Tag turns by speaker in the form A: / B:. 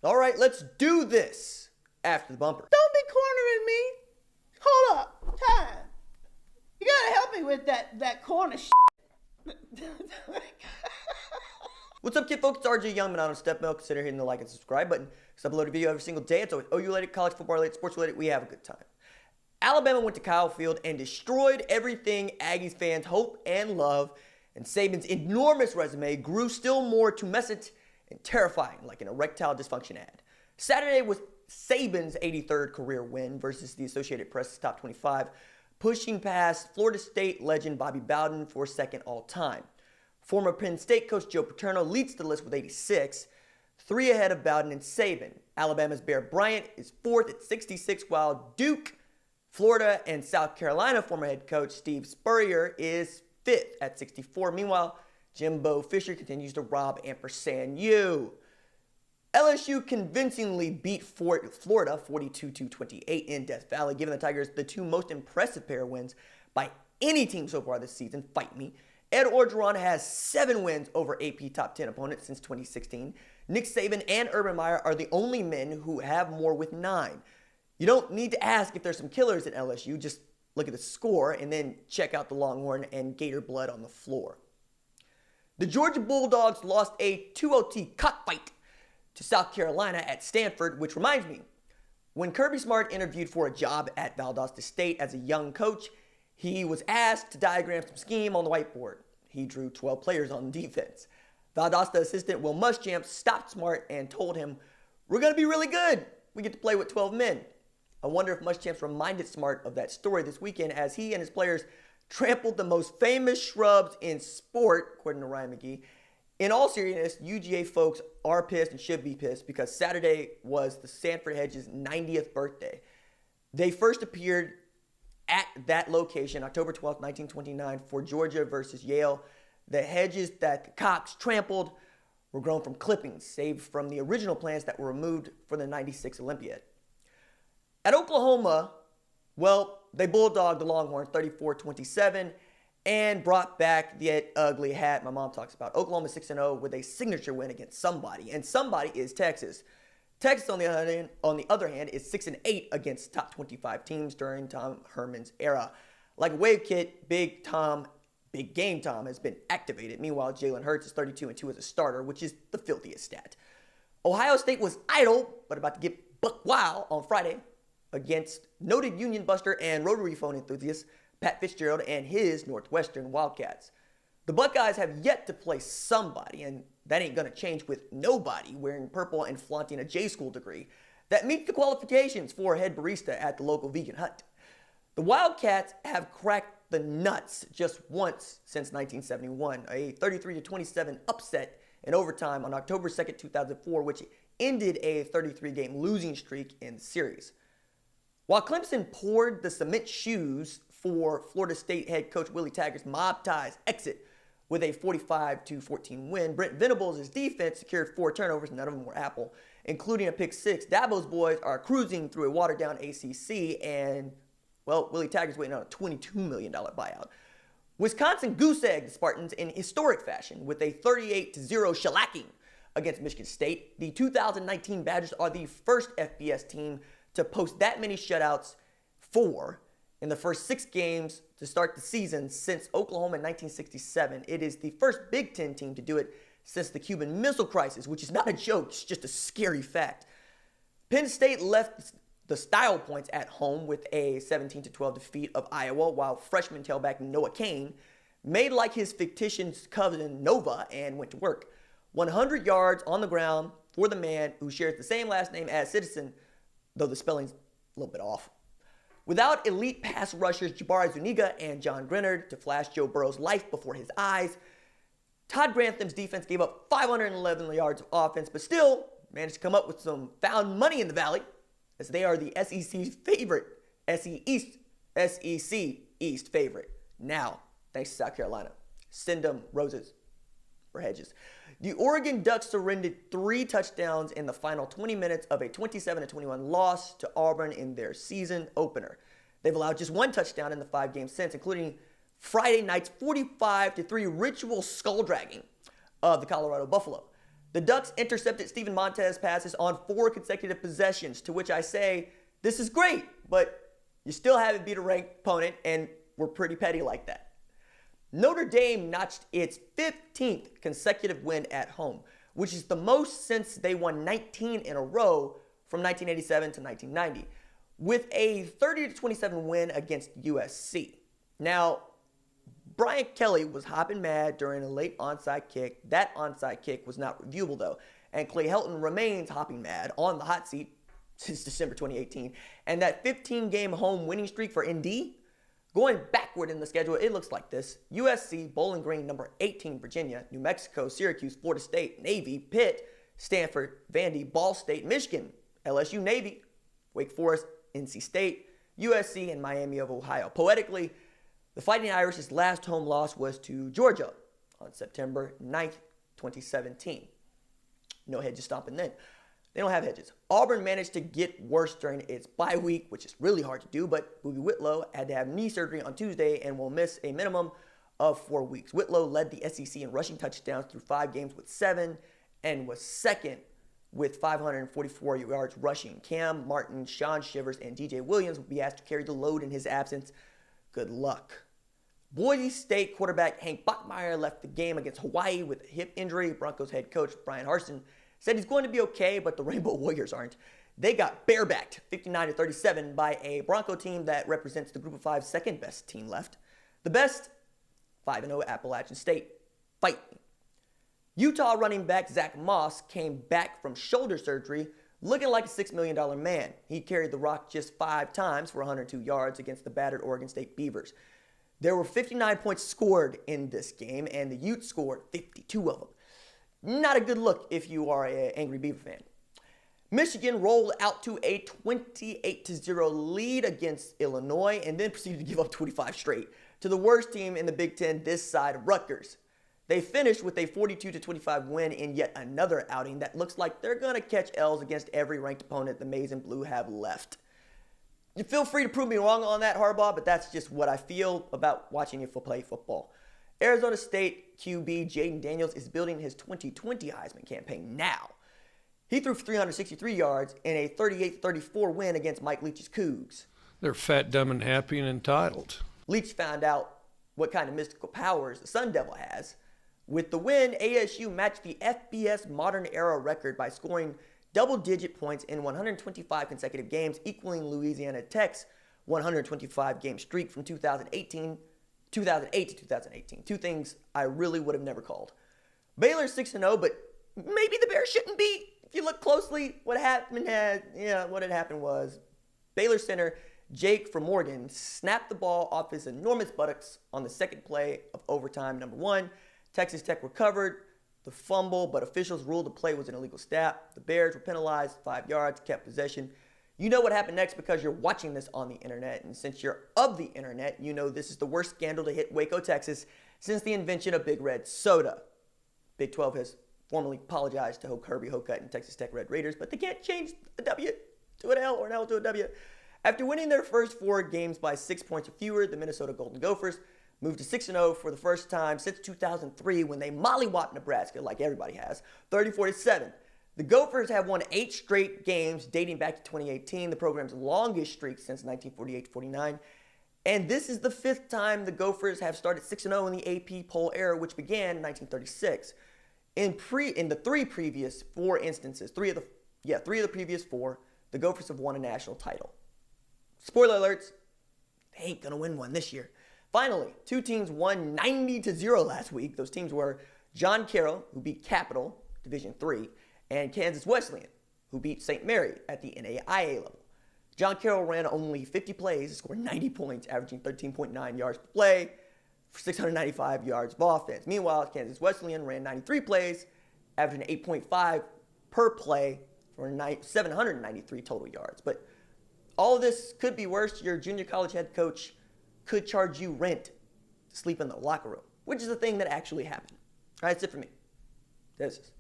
A: All right, let's do this after the bumper.
B: Don't be cornering me. Hold up. Time. You gotta help me with that corner shit.
A: What's up, kid folks? It's RJ Youngman out on Step Milk. Consider hitting the like and subscribe button because I upload a video every single day. It's always OU related, college football related, sports related. We have a good time. Alabama went to Kyle Field and destroyed everything Aggies fans hope and love. And Saban's enormous resume grew still more tumescent and terrifying, like an erectile dysfunction ad. Saturday was Saban's 83rd career win versus the Associated Press's top 25, pushing past Florida State legend Bobby Bowden for second all-time. Former Penn State coach Joe Paterno leads the list with 86, 3 ahead of Bowden and Saban. Alabama's Bear Bryant is 4th at 66, while Duke, Florida, and South Carolina former head coach Steve Spurrier is 5th at 64. Meanwhile, Jimbo Fisher continues to rob ampersand U. LSU convincingly beat Florida 42-28 in Death Valley, giving the Tigers the 2 most impressive pair of wins by any team so far this season. Fight me. Ed Orgeron has 7 wins over AP top 10 opponents since 2016. Nick Saban and Urban Meyer are the only men who have more with 9. You don't need to ask if there's some killers at LSU. Just look at the score and then check out the Longhorn and Gator blood on the floor. The Georgia Bulldogs lost a 2-OT cockfight to South Carolina at Sanford, which reminds me, when Kirby Smart interviewed for a job at Valdosta State as a young coach, he was asked to diagram some scheme on the whiteboard. He drew 12 players on defense. Valdosta assistant Will Muschamps stopped Smart and told him, "We're going to be really good. We get to play with 12 men." I wonder if Muschamps reminded Smart of that story this weekend as he and his players trampled the most famous shrubs in sport, according to Ryan McGee. In all seriousness, UGA folks are pissed and should be pissed because Saturday was the Sanford Hedges' 90th birthday. They first appeared at that location October 12, 1929 for Georgia versus Yale. The hedges that the Cocks trampled were grown from clippings saved from the original plants that were removed for the 96 Olympiad. At Oklahoma, well, they bulldogged the Longhorns 34-27 and brought back the ugly hat my mom talks about. Oklahoma 6-0 with a signature win against somebody, and somebody is Texas. Texas, on the other hand, is 6-8 against top 25 teams during Tom Herman's era. Like a wave kit, Big Game Tom has been activated. Meanwhile, Jalen Hurts is 32-2 as a starter, which is the filthiest stat. Ohio State was idle, but about to get buck wild on Friday against noted Union Buster and rotary phone enthusiast Pat Fitzgerald and his Northwestern Wildcats. The Buckeyes have yet to play somebody, and that ain't gonna change with nobody wearing purple and flaunting a J-School degree that meets the qualifications for a head barista at the local vegan hut. The Wildcats have cracked the nuts just once since 1971, a 33-27 upset in overtime on October 2nd, 2004, which ended a 33-game losing streak in the series. While Clemson poured the cement shoes for Florida State head coach Willie Taggart's Mob Ties exit with a 45-14 win, Brent Venables' defense secured 4 turnovers, none of them were Apple, including a pick 6. Dabo's boys are cruising through a watered-down ACC, and, well, Willie Taggart's waiting on a $22 million buyout. Wisconsin goose-egged the Spartans in historic fashion with a 38-0 shellacking against Michigan State. The 2019 Badgers are the first FBS team to post that many shutouts, 4, in the first 6 games to start the season since Oklahoma in 1967. It is the first Big Ten team to do it since the Cuban Missile Crisis, which is not a joke, it's just a scary fact. Penn State left the style points at home with a 17-12 defeat of Iowa, while freshman tailback Noah Cain made like his fictitious cousin Nova and went to work. 100 yards on the ground for the man who shares the same last name as Citizen, though the spelling's a little bit off. Without elite pass rushers Jabari Zuniga and John Grenard to flash Joe Burrow's life before his eyes, Todd Grantham's defense gave up 511 yards of offense, but still managed to come up with some found money in the Valley, as they are the SEC's favorite, SEC East favorite. Now, thanks to South Carolina. Send them roses for hedges. The Oregon Ducks surrendered 3 touchdowns in the final 20 minutes of a 27-21 loss to Auburn in their season opener. They've allowed just 1 touchdown in the 5 games since, including Friday night's 45-3 ritual skull dragging of the Colorado Buffalo. The Ducks intercepted Steven Montez's passes on 4 consecutive possessions, to which I say, this is great, but you still haven't beat a ranked opponent, and we're pretty petty like that. Notre Dame notched its 15th consecutive win at home, which is the most since they won 19 in a row from 1987 to 1990, with a 30-27 win against USC. Now, Brian Kelly was hopping mad during a late onside kick. That onside kick was not reviewable, though. And Clay Helton remains hopping mad on the hot seat since December 2018. And that 15-game home winning streak for ND, going backward in the schedule, it looks like this. USC, Bowling Green, number 18, Virginia, New Mexico, Syracuse, Florida State, Navy, Pitt, Stanford, Vandy, Ball State, Michigan, LSU, Navy, Wake Forest, NC State, USC, and Miami of Ohio. Poetically, the Fighting Irish's last home loss was to Georgia on September 9th, 2017. No hedges stomping then. They don't have hedges. Auburn managed to get worse during its bye week, which is really hard to do, but Boogie Whitlow had to have knee surgery on Tuesday and will miss a minimum of 4 weeks. Whitlow led the SEC in rushing touchdowns through 5 games with 7 and was second with 544 yards rushing. Cam Martin, Sean Shivers, and DJ Williams will be asked to carry the load in his absence. Good luck. Boise State quarterback Hank Bachmeier left the game against Hawaii with a hip injury. Broncos head coach Brian Harsin said he's going to be okay, but the Rainbow Warriors aren't. They got barebacked 59-37 by a Bronco team that represents the Group of 5 second best team left. The best, 5-0 Appalachian State. Fight. Utah running back Zach Moss came back from shoulder surgery looking like a $6 million man. He carried the rock just 5 times for 102 yards against the battered Oregon State Beavers. There were 59 points scored in this game, and the Utes scored 52 of them. Not a good look if you are an angry Beaver fan. Michigan rolled out to a 28-0 lead against Illinois and then proceeded to give up 25 straight to the worst team in the Big Ten this side of Rutgers. They finished with a 42-25 win in yet another outing that looks like they're going to catch L's against every ranked opponent the Maize and Blue have left. You feel free to prove me wrong on that, Harbaugh, but that's just what I feel about watching you play football. Arizona State QB Jaden Daniels is building his 2020 Heisman campaign now. He threw for 363 yards in a 38-34 win against Mike Leach's Cougs.
C: They're fat, dumb, and happy and entitled.
A: Leach found out what kind of mystical powers the Sun Devil has. With the win, ASU matched the FBS modern era record by scoring double-digit points in 125 consecutive games, equaling Louisiana Tech's 125-game streak from 2008 to 2018. 2 things I really would have never called. Baylor's 6-0, but maybe the Bears shouldn't be. If you look closely, what had happened was Baylor center Jake from Morgan snapped the ball off his enormous buttocks on the second play of overtime number 1. Texas Tech recovered the fumble, but officials ruled the play was an illegal snap. The Bears were penalized 5 yards, kept possession. You know what happened next because you're watching this on the internet, and since you're of the internet, you know this is the worst scandal to hit Waco, Texas since the invention of Big Red Soda. Big 12 has formally apologized to Kirby, Hocutt, and Texas Tech Red Raiders, but they can't change a W to an L or an L to a W. After winning their first 4 games by 6 points or fewer, the Minnesota Golden Gophers moved to 6-0 for the first time since 2003 when they mollywopped Nebraska, like everybody has, 34-7. The Gophers have won 8 straight games dating back to 2018, the program's longest streak since 1948-49. And this is the 5th time the Gophers have started 6-0 in the AP poll era, which began in 1936. In the 3 previous 4 instances, 3 of the previous 4, the Gophers have won a national title. Spoiler alerts, they ain't gonna win one this year. Finally, 2 teams won 90-0 last week. Those teams were John Carroll, who beat Capital, Division III, and Kansas Wesleyan, who beat St. Mary at the NAIA level. John Carroll ran only 50 plays and scored 90 points, averaging 13.9 yards per play for 695 yards of offense. Meanwhile, Kansas Wesleyan ran 93 plays, averaging 8.5 per play for 793 total yards. But all of this could be worse. Your junior college head coach could charge you rent to sleep in the locker room, which is a thing that actually happened. All right, that's it for me. This is